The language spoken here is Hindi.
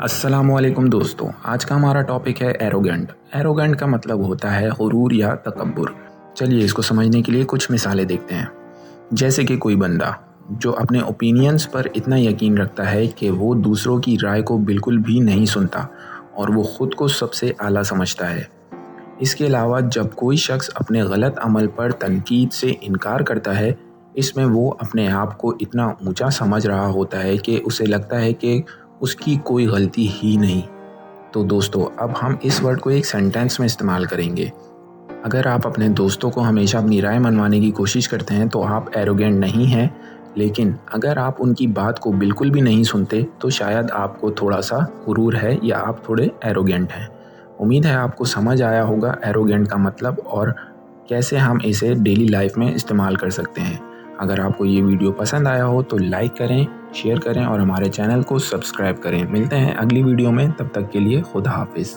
अस्सलामुअलैकुम दोस्तों, आज का हमारा टॉपिक है एरोगेंट। एरोगेंट का मतलब होता है गुरूर या तकब्बुर। चलिए इसको समझने के लिए कुछ मिसालें देखते हैं। जैसे कि कोई बंदा जो अपने ओपिनियंस पर इतना यकीन रखता है कि वो दूसरों की राय को बिल्कुल भी नहीं सुनता और वो ख़ुद को सबसे आला समझता है। इसके अलावा जब कोई शख्स अपने गलत अमल पर तनकीद से इनकार करता है, इसमें वो अपने आप को इतना ऊंचा समझ रहा होता है कि उसे लगता है कि उसकी कोई गलती ही नहीं। तो दोस्तों, अब हम इस वर्ड को एक सेंटेंस में इस्तेमाल करेंगे। अगर आप अपने दोस्तों को हमेशा अपनी राय मनवाने की कोशिश करते हैं तो आप एरोगेंट नहीं हैं, लेकिन अगर आप उनकी बात को बिल्कुल भी नहीं सुनते तो शायद आपको थोड़ा सा गुरूर है या आप थोड़े एरोगेंट हैं। उम्मीद है आपको समझ आया होगा एरोगेंट का मतलब और कैसे हम इसे डेली लाइफ में इस्तेमाल कर सकते हैं। अगर आपको ये वीडियो पसंद आया हो तो लाइक करें, शेयर करें और हमारे चैनल को सब्सक्राइब करें। मिलते हैं अगली वीडियो में, तब तक के लिए खुदा हाफिज़।